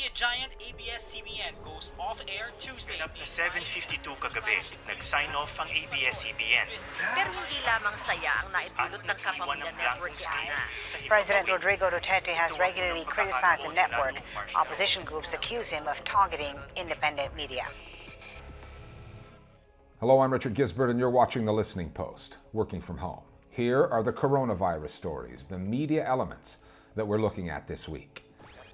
Media giant ABS-CBN goes off-air Tuesday. Ganap na 7:52 kagabi, nag-sign off ang ABS-CBN. Pero hindi lamang saya ang naidulot ng Kapamilya Network ni Ana. President Rodrigo Duterte has regularly criticized the network. Opposition groups accuse him of targeting independent media. Hello, I'm Richard Gisbert, and you're watching The Listening Post, working from home. Here are the coronavirus stories, the media elements that we're looking at this week.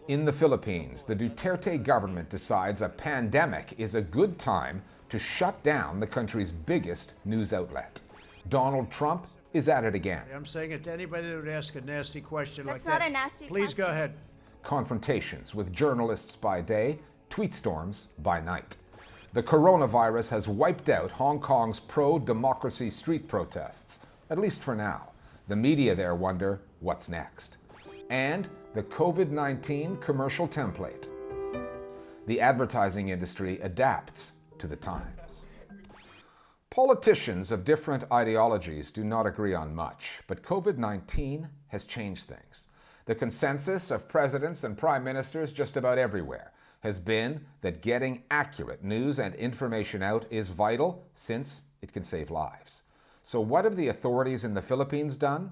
In the Philippines, the Duterte government decides a pandemic is a good time to shut down the country's biggest news outlet. Donald Trump is at it again. I'm saying it to anybody that would ask a nasty question like that. That's not a nasty Please question. go ahead. Confrontations with journalists by day, tweet storms by night. The coronavirus has wiped out Hong Kong's pro-democracy street protests, at least for now. The media there wonder what's next. And the COVID-19 commercial template. The advertising industry adapts to the times. Politicians of different ideologies do not agree on much, but COVID-19 has changed things. The consensus of presidents and prime ministers just about everywhere has been that getting accurate news and information out is vital since it can save lives. So what have the authorities in the Philippines done?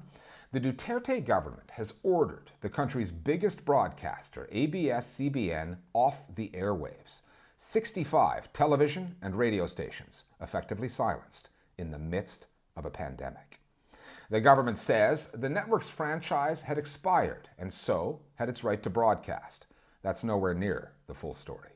The Duterte government has ordered the country's biggest broadcaster, ABS-CBN, off the airwaves. 65 television and radio stations effectively silenced in the midst of a pandemic. The government says the network's franchise had expired and so had its right to broadcast. That's nowhere near the full story.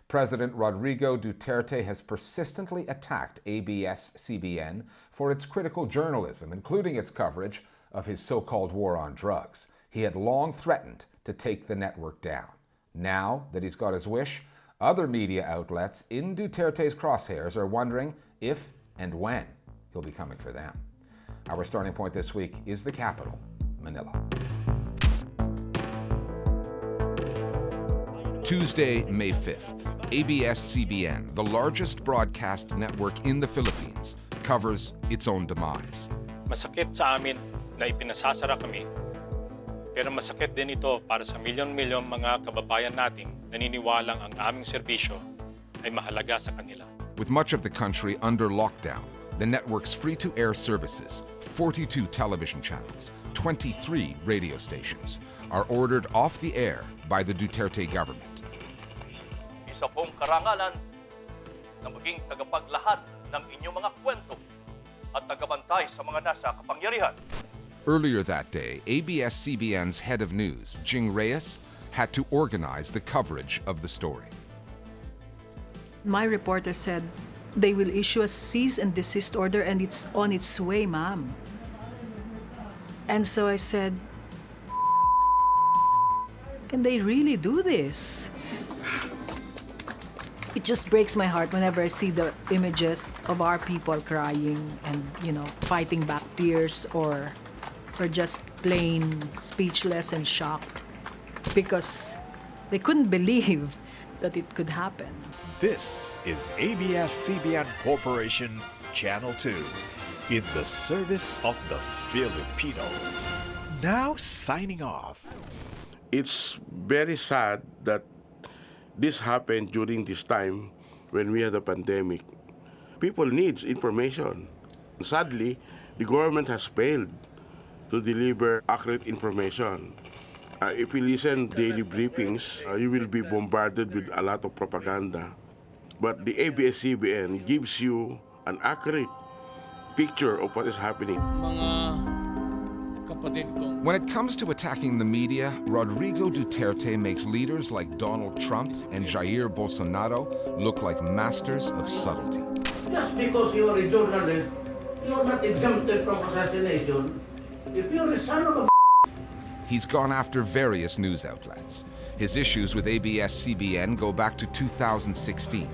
President Rodrigo Duterte has persistently attacked ABS-CBN for its critical journalism, including its coverage of his so-called war on drugs. He had long threatened to take the network down. Now that he's got his wish, other media outlets in Duterte's crosshairs are wondering if and when he'll be coming for them. Our starting point this week is the capital, Manila. Tuesday, May 5th, ABS-CBN, the largest broadcast network in the Philippines, covers its own demise. Masakit sa amin na ipinasasara kami, pero masakit din ito para sa milyon-milyon mga kababayan nating naniniwalang ang aming serbisyo ay mahalaga sa kanila. With much of the country under lockdown, the network's free-to-air services, 42 television channels, 23 radio stations, are ordered off the air by the Duterte government. Isa pong karangalan na maging tagapaglahat ng inyong mga kwento at tagabantay sa mga nasa kapangyarihan. Earlier that day, ABS-CBN's head of news, Jing Reyes, had to organize the coverage of the story. My reporter said, they will issue a cease and desist order and it's on its way, ma'am. And so I said, can they really do this? It just breaks my heart whenever I see the images of our people crying and, fighting back tears or just plain speechless and shocked because they couldn't believe that it could happen. This is ABS-CBN Corporation Channel 2 in the service of the Filipino. Now signing off. It's very sad that this happened during this time when we had a pandemic. People need information. Sadly, the government has failed to deliver accurate information. If you listen daily briefings, you will be bombarded with a lot of propaganda. But the ABS-CBN gives you an accurate picture of what is happening. When it comes to attacking the media, Rodrigo Duterte makes leaders like Donald Trump and Jair Bolsonaro look like masters of subtlety. Just because you are a journalist, you are not exempted from assassination. If you're a son of a He's gone after various news outlets. His issues with ABS-CBN go back to 2016,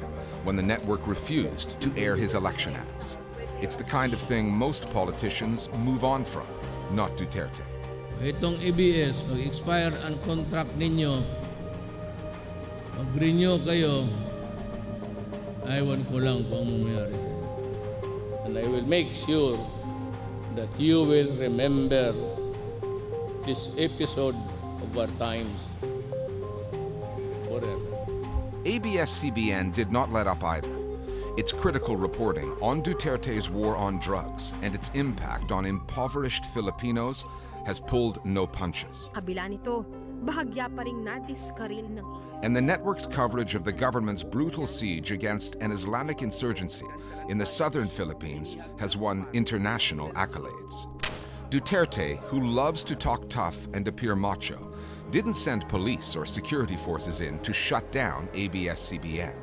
when the network refused to air his election ads. It's the kind of thing most politicians move on from, not Duterte. Itong ABS, mag-expire ang contract ninyo, mag-renew kayo, aywan ko lang kung anong mayari. And I will make sure that you will remember this episode of our times. forever. ABS-CBN did not let up either. Its critical reporting on Duterte's war on drugs and its impact on impoverished Filipinos has pulled no punches. Kabila nito, bahagya pa ring nadiskaril ng And the network's coverage of the government's brutal siege against an Islamic insurgency in the southern Philippines has won international accolades. Duterte, who loves to talk tough and appear macho, didn't send police or security forces in to shut down ABS-CBN.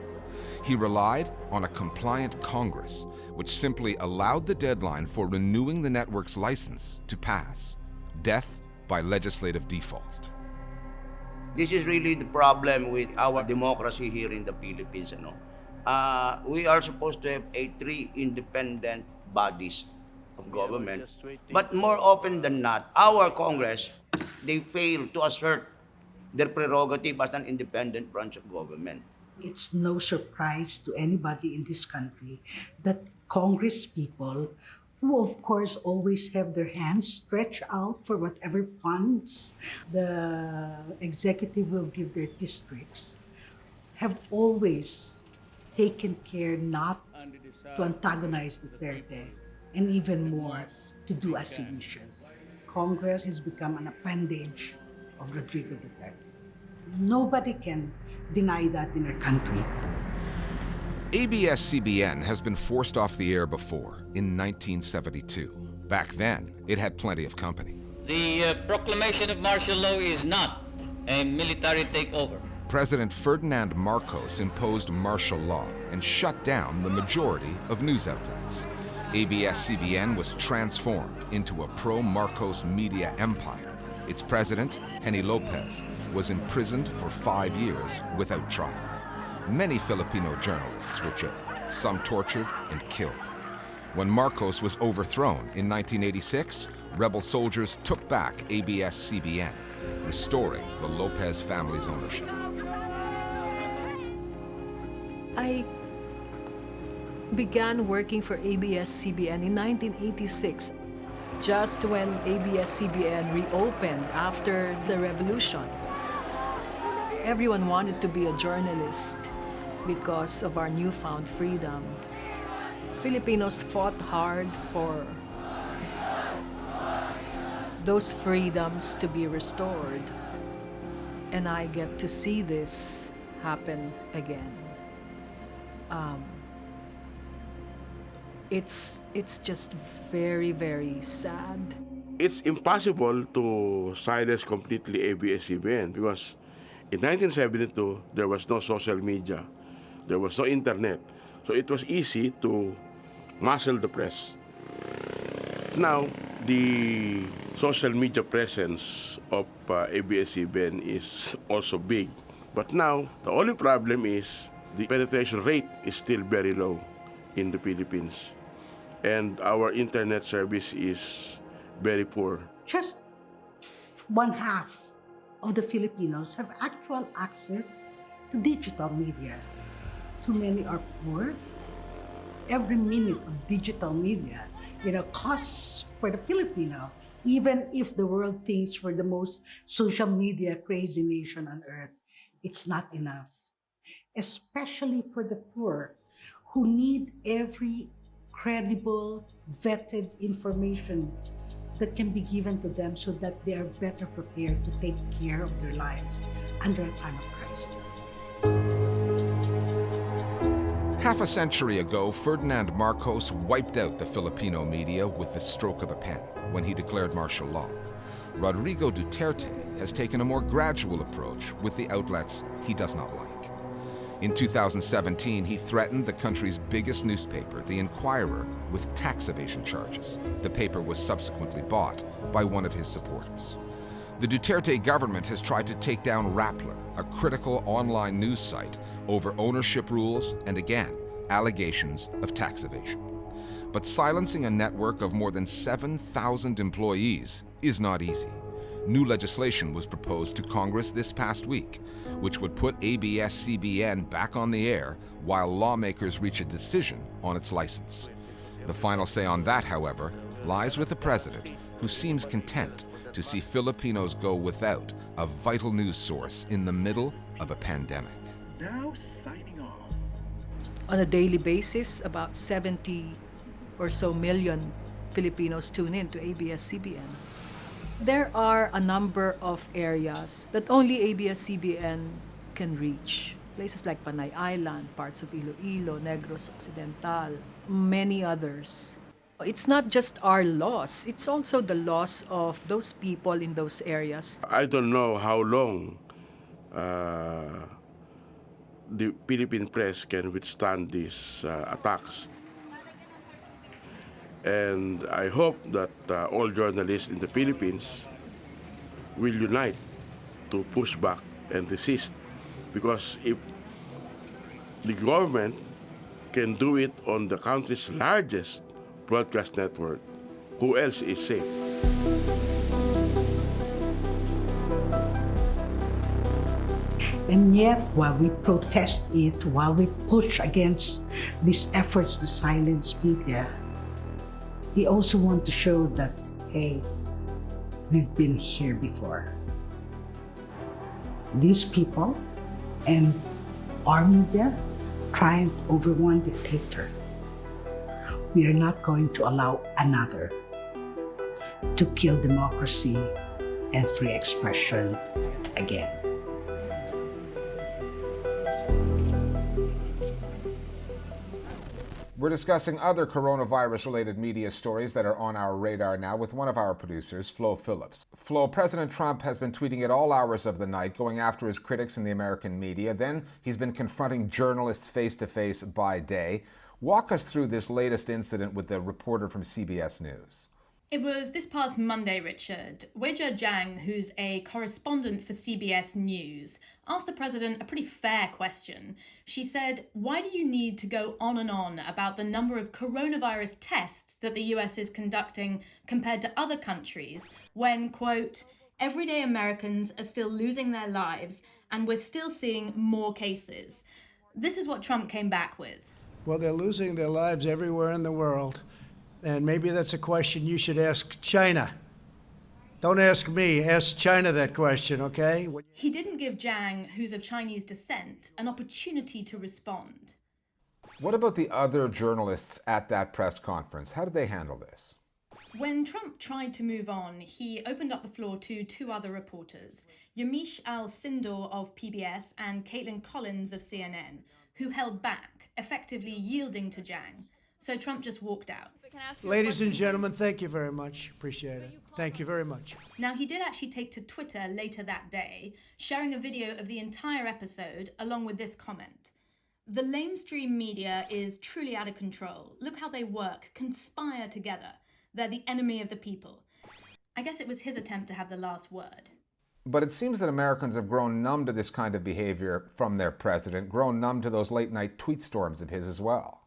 He relied on a compliant Congress, which simply allowed the deadline for renewing the network's license to pass. Death by legislative default. This is really the problem with our democracy here in the Philippines. We are supposed to have 3 independent bodies of government. But more often than not, our Congress, they fail to assert their prerogative as an independent branch of government. It's no surprise to anybody in this country that Congress people, who of course always have their hands stretched out for whatever funds the executive will give their districts, have always taken care not to antagonize Duterte, and even more, to do as he wishes. Congress has become an appendage of Rodrigo Duterte. Nobody can deny that in our country. ABS-CBN has been forced off the air before, in 1972. Back then, it had plenty of company. The proclamation of martial law is not a military takeover. President Ferdinand Marcos imposed martial law and shut down the majority of news outlets. ABS-CBN was transformed into a pro-Marcos media empire. Its president, Henny Lopez, was imprisoned for 5 years without trial. Many Filipino journalists were jailed, some tortured and killed. When Marcos was overthrown in 1986, rebel soldiers took back ABS-CBN, restoring the Lopez family's ownership. I began working for ABS-CBN in 1986, just when ABS-CBN reopened after the revolution. Everyone wanted to be a journalist because of our newfound freedom. Filipinos fought hard for those freedoms to be restored, and I get to see this happen again. It's just very, very sad. It's impossible to silence completely ABS-CBN because in 1972, there was no social media. There was no internet. So it was easy to muzzle the press. Now, the social media presence of ABS-CBN is also big. But now, the only problem is the penetration rate is still very low in the Philippines. And our internet service is very poor. Just 1/2 of the Filipinos have actual access to digital media. Too many are poor. Every minute of digital media, costs for the Filipino, even if the world thinks we're the most social media crazy nation on earth, it's not enough. Especially for the poor, who need every credible, vetted information that can be given to them so that they are better prepared to take care of their lives under a time of crisis. Half a century ago, Ferdinand Marcos wiped out the Filipino media with the stroke of a pen when he declared martial law. Rodrigo Duterte has taken a more gradual approach with the outlets he does not like. In 2017, he threatened the country's biggest newspaper, The Inquirer, with tax evasion charges. The paper was subsequently bought by one of his supporters. The Duterte government has tried to take down Rappler, a critical online news site, over ownership rules and, again, allegations of tax evasion. But silencing a network of more than 7,000 employees is not easy. New legislation was proposed to Congress this past week, which would put ABS-CBN back on the air while lawmakers reach a decision on its license. The final say on that, however, lies with the president, who seems content to see Filipinos go without a vital news source in the middle of a pandemic. Now signing off. On a daily basis, about 70 or so million Filipinos tune in to ABS-CBN. There are a number of areas that only ABS-CBN can reach. Places like Panay Island, parts of Iloilo, Negros Occidental, many others. It's not just our loss, it's also the loss of those people in those areas. I don't know how long the Philippine press can withstand these attacks. And I hope that all journalists in the Philippines will unite to push back and resist. Because if the government can do it on the country's largest broadcast network, who else is safe? And yet, while we protest it, while we push against these efforts to silence media, we also want to show that, hey, we've been here before. These people and our media triumphed over one dictator. We are not going to allow another to kill democracy and free expression again. We're discussing other coronavirus-related media stories that are on our radar now with one of our producers, Flo Phillips. Flo, President Trump has been tweeting at all hours of the night, going after his critics in the American media. Then he's been confronting journalists face-to-face by day. Walk us through this latest incident with the reporter from CBS News. It was this past Monday, Richard. Weijia Jiang, who's a correspondent for CBS News, asked the president a pretty fair question. She said, why do you need to go on and on about the number of coronavirus tests that the US is conducting compared to other countries when, quote, everyday Americans are still losing their lives and we're still seeing more cases? This is what Trump came back with. Well, they're losing their lives everywhere in the world. And maybe that's a question you should ask China. Don't ask me, ask China that question, okay? He didn't give Jiang, who's of Chinese descent, an opportunity to respond. What about the other journalists at that press conference? How did they handle this? When Trump tried to move on, he opened up the floor to two other reporters, Yamiche Al-Sindor of PBS and Caitlin Collins of CNN, who held back, effectively yielding to Jiang. So Trump just walked out. Ladies and gentlemen, thank you very much. Appreciate it. Thank you very much. Now, he did actually take to Twitter later that day, sharing a video of the entire episode, along with this comment. The lamestream media is truly out of control. Look how they work, conspire together. They're the enemy of the people. I guess it was his attempt to have the last word. But it seems that Americans have grown numb to this kind of behavior from their president, grown numb to those late-night tweet storms of his as well.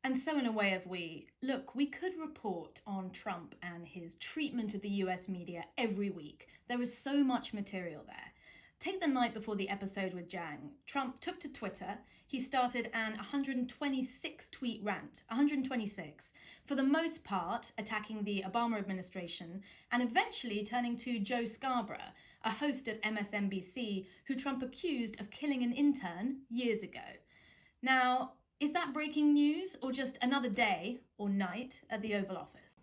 And so in a way of we, look, we could report on Trump and his treatment of the US media every week. There is so much material there. Take the night before the episode with Jiang. Trump took to Twitter. He started an 126 tweet rant, 126, for the most part attacking the Obama administration and eventually turning to Joe Scarborough, a host at MSNBC who Trump accused of killing an intern years ago. Now, is that breaking news or just another day or night at the Oval Office?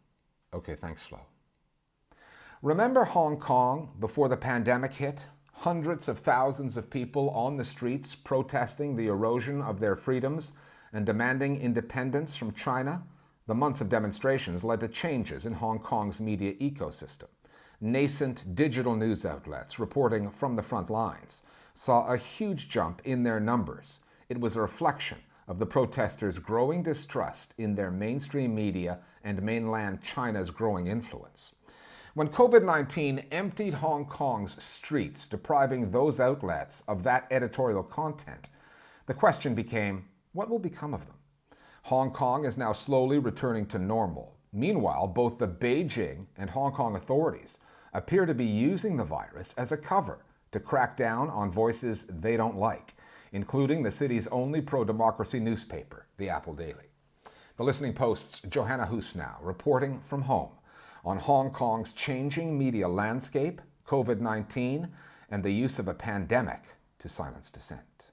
Okay, thanks, Flo. Remember Hong Kong before the pandemic hit? Hundreds of thousands of people on the streets protesting the erosion of their freedoms and demanding independence from China? The months of demonstrations led to changes in Hong Kong's media ecosystem. Nascent digital news outlets reporting from the front lines saw a huge jump in their numbers. It was a reflection of the protesters' growing distrust in their mainstream media and mainland China's growing influence. When COVID-19 emptied Hong Kong's streets, depriving those outlets of that editorial content, the question became, what will become of them? Hong Kong is now slowly returning to normal. Meanwhile, both the Beijing and Hong Kong authorities appear to be using the virus as a cover to crack down on voices they don't like, including the city's only pro-democracy newspaper, the Apple Daily. The Listening Post's Johanna Husnow reporting from home on Hong Kong's changing media landscape, COVID-19, and the use of a pandemic to silence dissent.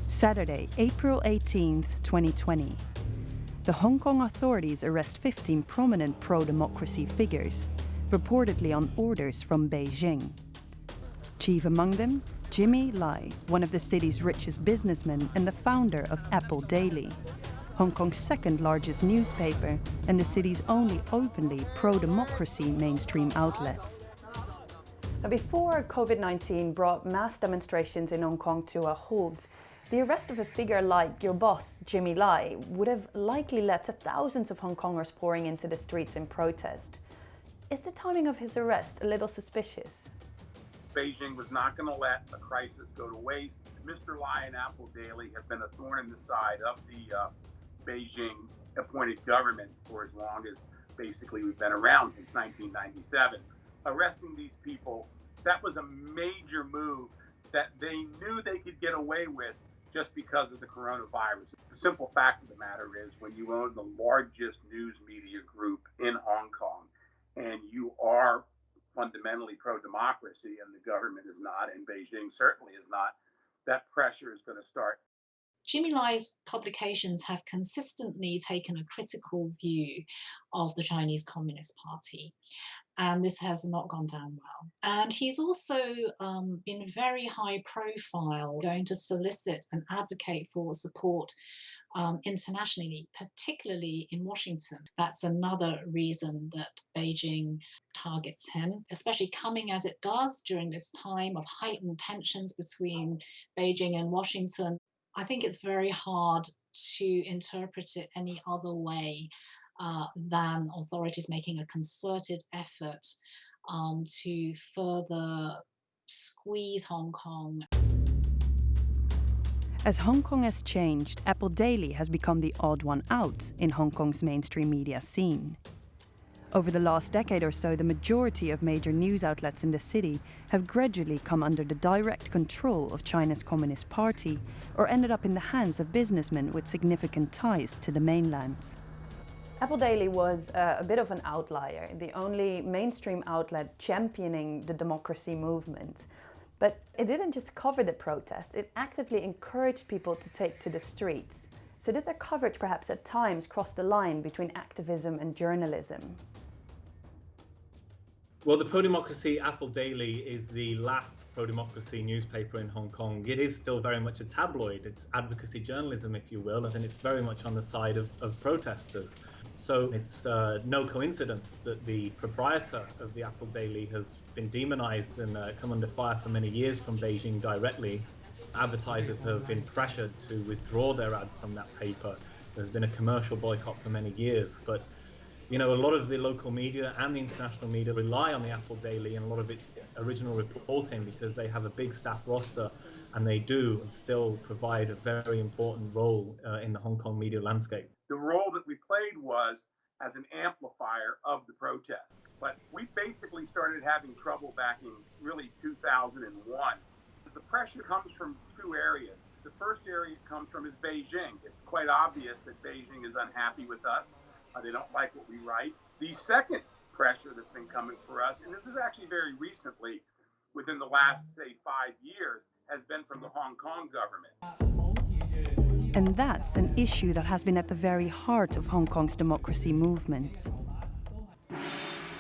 Saturday, April 18th, 2020. The Hong Kong authorities arrest 15 prominent pro-democracy figures, reportedly on orders from Beijing. Chief among them, Jimmy Lai, one of the city's richest businessmen and the founder of Apple Daily, Hong Kong's second largest newspaper and the city's only openly pro-democracy mainstream outlet. Now, before COVID-19 brought mass demonstrations in Hong Kong to a halt, the arrest of a figure like your boss, Jimmy Lai, would have likely led to thousands of Hong Kongers pouring into the streets in protest. Is the timing of his arrest a little suspicious? Beijing was not going to let a crisis go to waste. Mr. Lai and Apple Daily have been a thorn in the side of the Beijing-appointed government for as long as basically we've been around, since 1997. Arresting these people, that was a major move that they knew they could get away with just because of the coronavirus. The simple fact of the matter is, when you own the largest news media group in Hong Kong and you are fundamentally pro-democracy and the government is not, and Beijing certainly is not, that pressure is going to start. Jimmy Lai's publications have consistently taken a critical view of the Chinese Communist Party, and this has not gone down well. And he's also been very high profile, going to solicit and advocate for support internationally, particularly in Washington. That's another reason that Beijing targets him, especially coming as it does during this time of heightened tensions between Beijing and Washington. I think it's very hard to interpret it any other way than authorities making a concerted effort to further squeeze Hong Kong. As Hong Kong has changed, Apple Daily has become the odd one out in Hong Kong's mainstream media scene. Over the last decade or so, the majority of major news outlets in the city have gradually come under the direct control of China's Communist Party or ended up in the hands of businessmen with significant ties to the mainland. Apple Daily was a bit of an outlier, the only mainstream outlet championing the democracy movement. But it didn't just cover the protest, it actively encouraged people to take to the streets. So did their coverage perhaps at times cross the line between activism and journalism? Well, the pro-democracy Apple Daily is the last pro-democracy newspaper in Hong Kong. It is still very much a tabloid. It's advocacy journalism, if you will, and it's very much on the side of protesters. So it's no coincidence that the proprietor of the Apple Daily has been demonized and come under fire for many years from Beijing directly. Advertisers have been pressured to withdraw their ads from that paper. There's been a commercial boycott for many years, but you know, a lot of the local media and the international media rely on the Apple Daily and a lot of its original reporting because they have a big staff roster and they do still provide a very important role in the Hong Kong media landscape. The role that we played was as an amplifier of the protest. But we basically started having trouble back in really 2001. The pressure comes from two areas. The first area it comes from is Beijing. It's quite obvious that Beijing is unhappy with us. They don't like what we write. The second pressure that's been coming for us, and this is actually very recently, within the last, say, 5 years, has been from the Hong Kong government. And that's an issue that has been at the very heart of Hong Kong's democracy movement.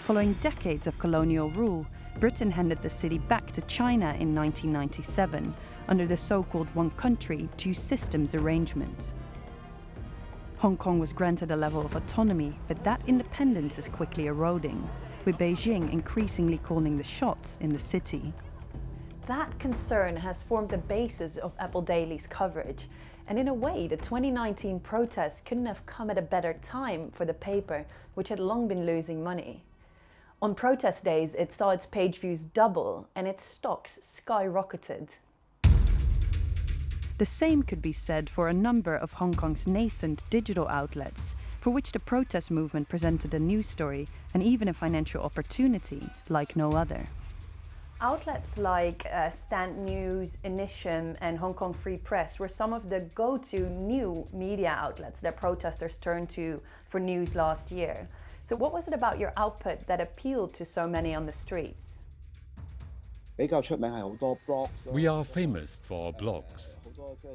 Following decades of colonial rule, Britain handed the city back to China in 1997 under the so-called one country, two systems arrangement. Hong Kong was granted a level of autonomy, but that independence is quickly eroding, with Beijing increasingly calling the shots in the city. That concern has formed the basis of Apple Daily's coverage, and in a way, the 2019 protests couldn't have come at a better time for the paper, which had long been losing money. On protest days, it saw its page views double and its stocks skyrocketed. The same could be said for a number of Hong Kong's nascent digital outlets, for which the protest movement presented a news story and even a financial opportunity like no other. Outlets like Stand News, Initium, and Hong Kong Free Press were some of the go-to new media outlets that protesters turned to for news last year. So what was it about your output that appealed to so many on the streets? We are famous for our blogs.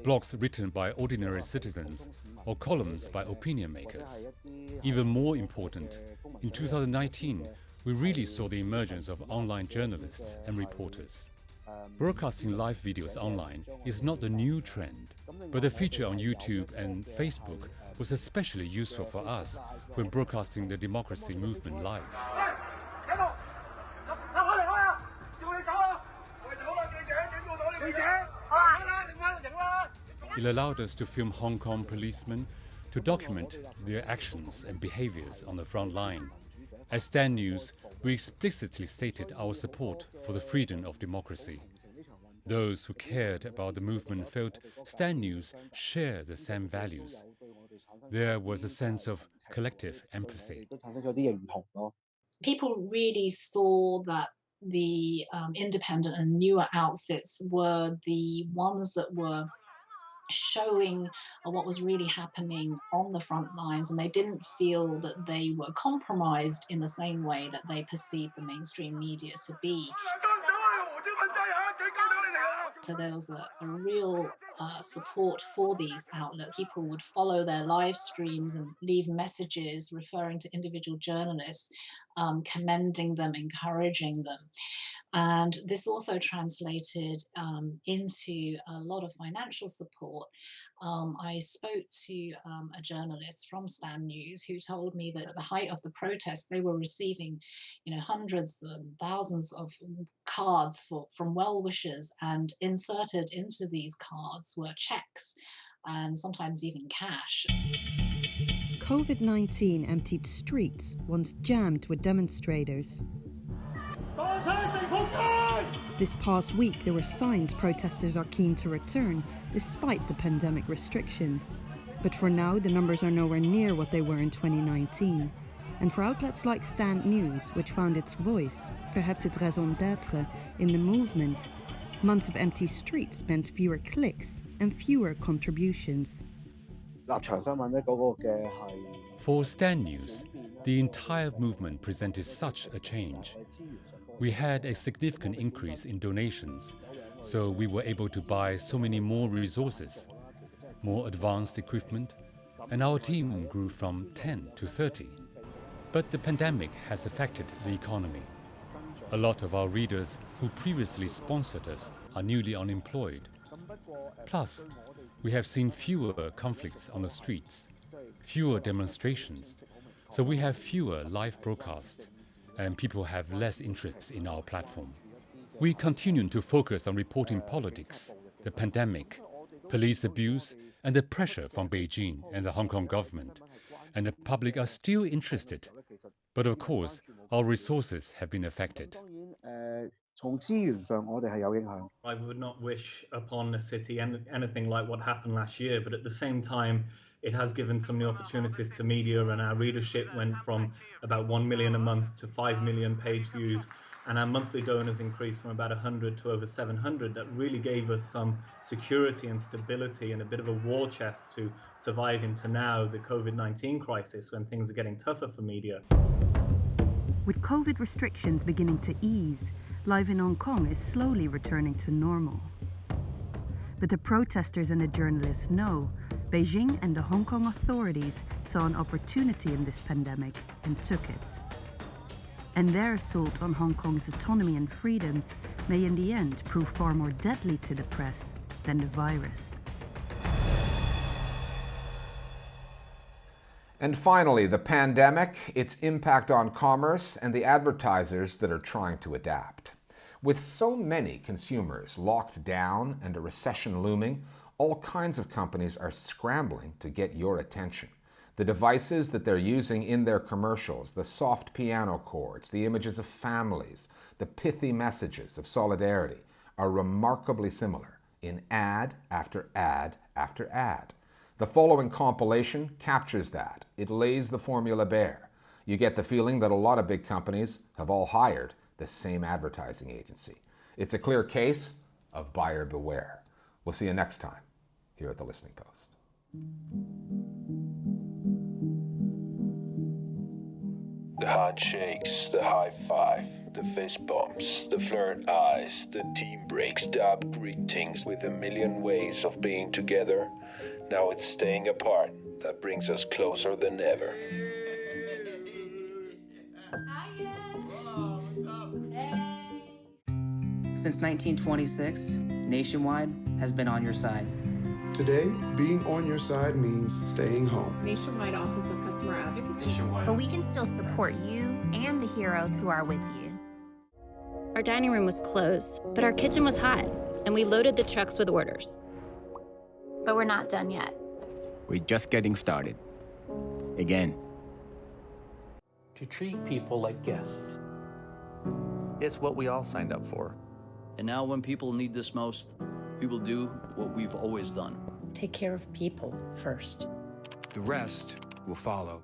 Blogs written by ordinary citizens or columns by opinion makers. Even more important, in 2019, we really saw the emergence of online journalists and reporters. Broadcasting live videos online is not the new trend, but the feature on YouTube and Facebook was especially useful for us when broadcasting the democracy movement live. It allowed us to film Hong Kong policemen to document their actions and behaviors on the front line. As Stand News, we explicitly stated our support for the freedom of democracy. Those who cared about the movement felt Stand News shared the same values. There was a sense of collective empathy. People really saw that the independent and newer outfits were the ones that were showing what was really happening on the front lines, and they didn't feel that they were compromised in the same way that they perceived the mainstream media to be. So there was a real support for these outlets. People would follow their live streams and leave messages referring to individual journalists, commending them, encouraging them. And this also translated into a lot of financial support. I spoke to a journalist from Stand News who told me that at the height of the protest, they were receiving, hundreds and thousands of cards from well-wishers, and inserted into these cards were checks and sometimes even cash. COVID-19 emptied streets once jammed with demonstrators. This past week, there were signs protesters are keen to return, despite the pandemic restrictions. But for now, the numbers are nowhere near what they were in 2019. And for outlets like Stand News, which found its voice, perhaps its raison d'être, in the movement, months of empty streets meant fewer clicks and fewer contributions. For Stand News, the entire movement presented such a change. We had a significant increase in donations, so we were able to buy so many more resources, more advanced equipment, and our team grew from 10 to 30. But the pandemic has affected the economy. A lot of our readers who previously sponsored us are newly unemployed. Plus, we have seen fewer conflicts on the streets, fewer demonstrations, so we have fewer live broadcasts, and people have less interest in our platform. We continue to focus on reporting politics, the pandemic, police abuse, and the pressure from Beijing and the Hong Kong government. And the public are still interested. But of course, our resources have been affected. I would not wish upon a city anything like what happened last year, but at the same time, it has given some new opportunities to media, and our readership went from about 1 million a month to 5 million page views, and our monthly donors increased from about 100 to over 700. That really gave us some security and stability and a bit of a war chest to survive into now the COVID-19 crisis, when things are getting tougher for media. With COVID restrictions beginning to ease, life in Hong Kong is slowly returning to normal. But the protesters and the journalists know Beijing and the Hong Kong authorities saw an opportunity in this pandemic and took it. And their assault on Hong Kong's autonomy and freedoms may in the end prove far more deadly to the press than the virus. And finally, the pandemic, its impact on commerce, and the advertisers that are trying to adapt. With so many consumers locked down and a recession looming, all kinds of companies are scrambling to get your attention. The devices that they're using in their commercials, the soft piano chords, the images of families, the pithy messages of solidarity, are remarkably similar in ad after ad after ad. The following compilation captures that. It lays the formula bare. You get the feeling that a lot of big companies have all hired the same advertising agency. It's a clear case of buyer beware. We'll see you next time here at The Listening Post. The handshakes, the high five, the fist bumps, the flirt eyes, the team breaks up greetings with a million ways of being together. Now it's staying apart that brings us closer than ever. Since 1926, Nationwide has been on your side. Today, being on your side means staying home. Nationwide Office of Customer Advocacy. But we can still support you and the heroes who are with you. Our dining room was closed, but our kitchen was hot, and we loaded the trucks with orders. But we're not done yet. We're just getting started. Again. To treat people like guests. It's what we all signed up for. And now when people need this most, we will do what we've always done. Take care of people first. The rest will follow.